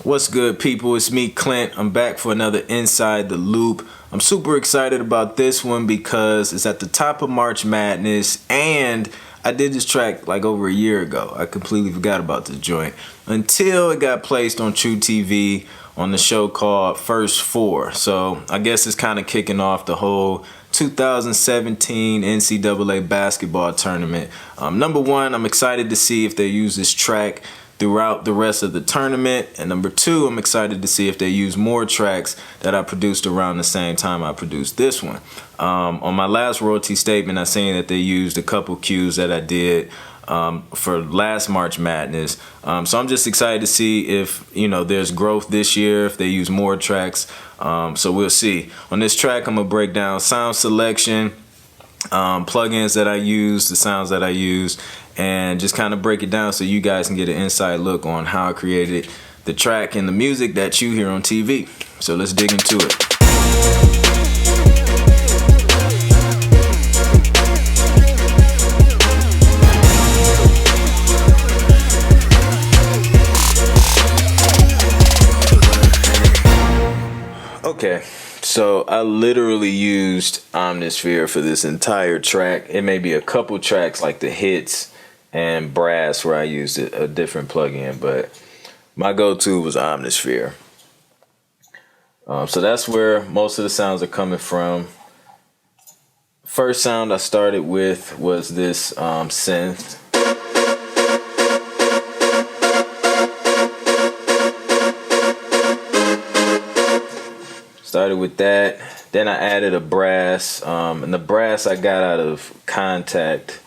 What's good, people? It's me, Clint. I'm back for another Inside the Loop. I'm super excited about this one because it's at the top of March Madness, and I did this track like over a year ago. I completely forgot about this joint until it got placed on True TV on the show called First Four. So I guess it's kind of kicking off the whole 2017 NCAA basketball tournament. Number one, I'm excited to see if they use this track throughout the rest of the tournament. And number two, I'm excited to see if they use more tracks that I produced around the same time I produced this one. On my last royalty statement, I seen that they used a couple cues that I did for last March Madness. So I'm just excited to see if, there's growth this year, if they use more tracks. So we'll see. On this track, I'm gonna break down sound selection, plugins that I use, the sounds that I use, and just kind of break it down so you guys can get an inside look on how I created the track and the music that you hear on TV. So let's dig into it. Okay, so I literally used Omnisphere for this entire track. It may be a couple tracks like the hits and brass where I used a different plugin, but my go-to was Omnisphere. So that's where most of the sounds are coming from. First sound I started with was this synth. Started with that. Then I added a brass, and the brass I got out of Contact.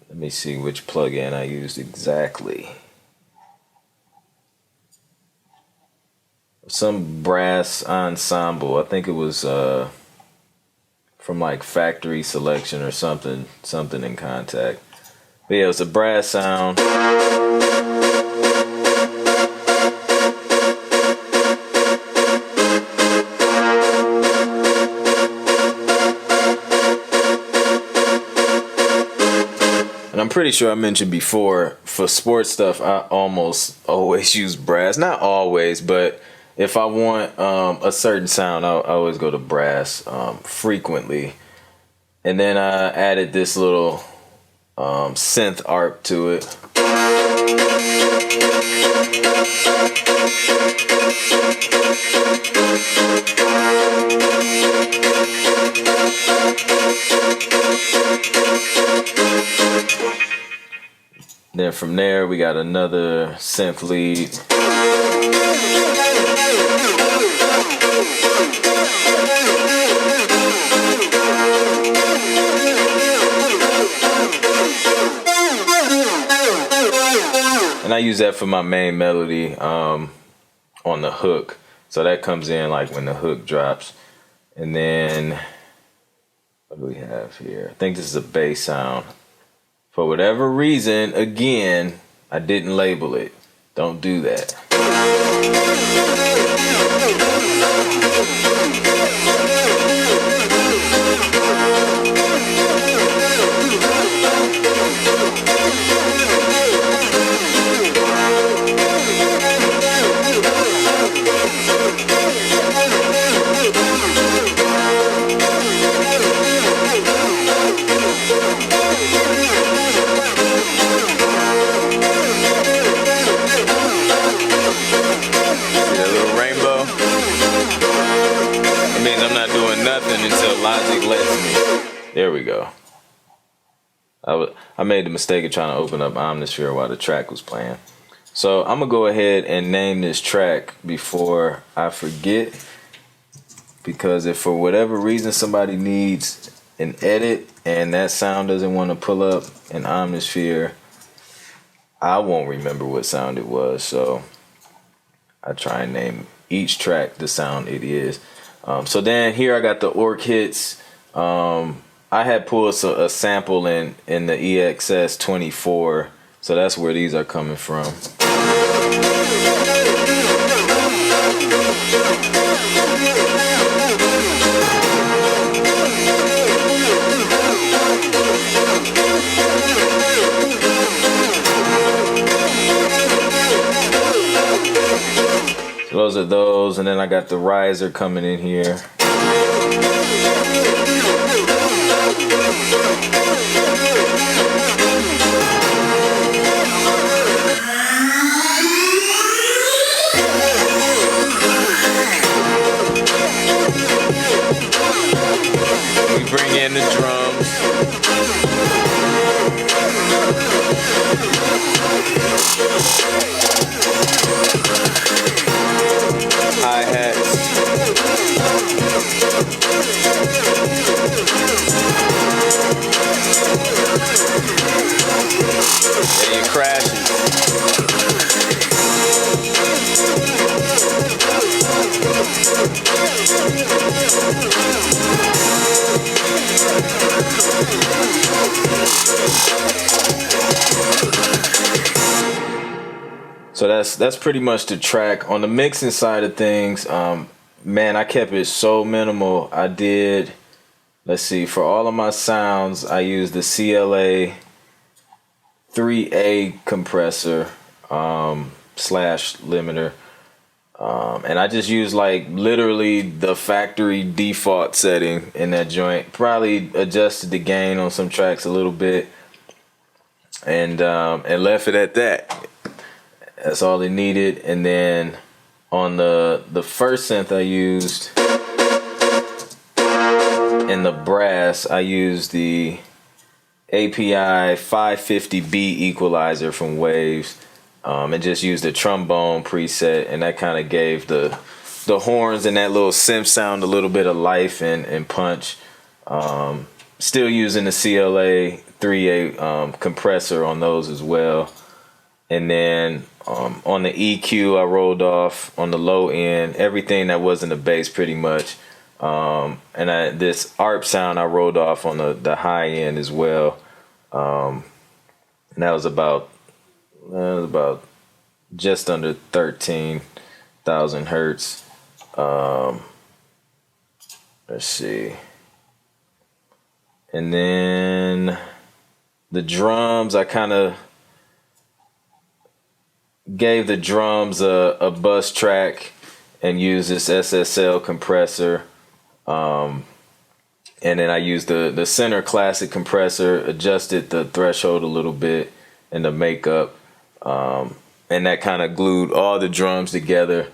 Let me see which plugin I used exactly. Some brass ensemble. I think it was from like Factory Selection or something in Contact. But yeah, it was a brass sound. I'm pretty sure I mentioned before, for sports stuff, I almost always use brass. Not always, but if I want a certain sound, I always go to brass frequently. And then I added this little synth arp to it. Then from there, we got another synth lead. And I use that for my main melody on the hook. So that comes in like when the hook drops. And then, what do we have here? I think this is a bass sound. For whatever reason, again, I didn't label it. Don't do that. There we go. I made the mistake of trying to open up Omnisphere while the track was playing. So I'm going to go ahead and name this track before I forget. Because if for whatever reason somebody needs an edit and that sound doesn't want to pull up in Omnisphere, I won't remember what sound it was. So I try and name each track the sound it is. So then here I got the Orc Hits. I had pulled a sample in the EXS 24, so that's where these are coming from. Those are those, and then I got the riser coming in here. We bring in the drums. Hi-hats. And your crashes. So that's pretty much the track. On the mixing side of things, man, I kept it so minimal. I did, let's see, for all of my sounds, I used the CLA 3A compressor slash limiter. And I just used like literally the factory default setting in that joint. Probably adjusted the gain on some tracks a little bit, and left it at that. That's all it needed. And then on the first synth I used in the brass, I used the API 550B equalizer from Waves. And just used the trombone preset, and that kind of gave the horns and that little synth sound a little bit of life and punch. Still using the CLA 3A compressor on those as well. And then on the EQ, I rolled off on the low end everything that wasn't a bass pretty much. And this ARP sound I rolled off on the high end as well. And that was about just under 13,000 hertz. Let's see. And then the drums, I kind of gave the drums a bus track and used this SSL compressor. And then I used the center classic compressor, adjusted the threshold a little bit and the makeup. And that kind of glued all the drums together.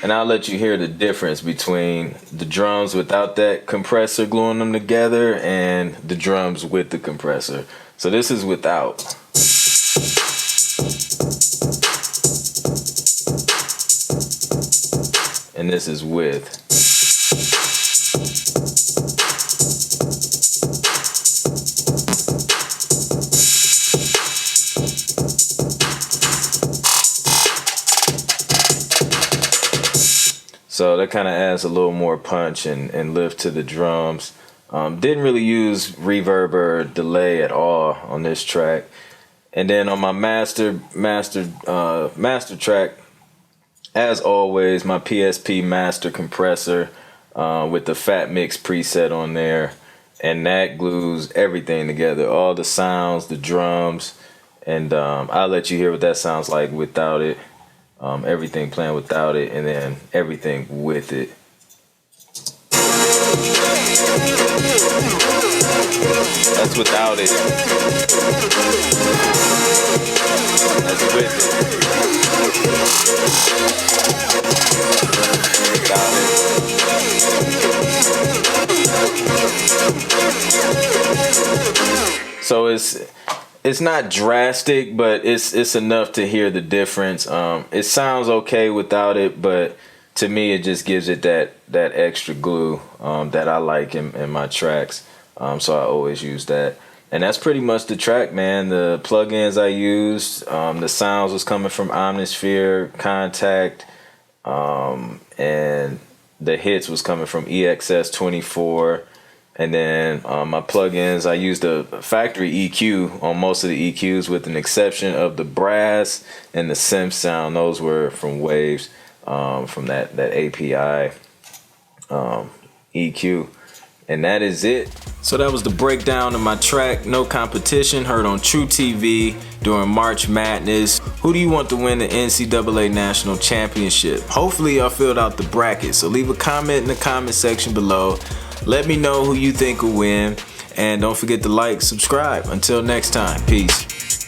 And I'll let you hear the difference between the drums without that compressor gluing them together and the drums with the compressor. So this is without. And this is with. So that kind of adds a little more punch and lift to the drums. Didn't really use reverb or delay at all on this track. And then on my master track, as always, my PSP master compressor with the Fat Mix preset on there. And that glues everything together, all the sounds, the drums. And I'll let you hear what that sounds like without it. Everything playing without it, and then everything with it. That's without it. That's with it. Without it. So it's not drastic, but it's enough to hear the difference. It sounds okay without it, but to me it just gives it that extra glue that I like in my tracks. So I always use that. And that's pretty much the track, man. The plugins I used, the sounds was coming from Omnisphere, Contact, and the hits was coming from EXS24. And then my plugins, I used a factory EQ on most of the EQs with an exception of the brass and the synth sound. Those were from Waves, from that API EQ. And that is it. So that was the breakdown of my track, No Competition, heard on True TV during March Madness. Who do you want to win the NCAA National Championship? Hopefully y'all filled out the bracket, so leave a comment in the comment section below. Let me know who you think will win, and don't forget to like, subscribe. Until next time, peace.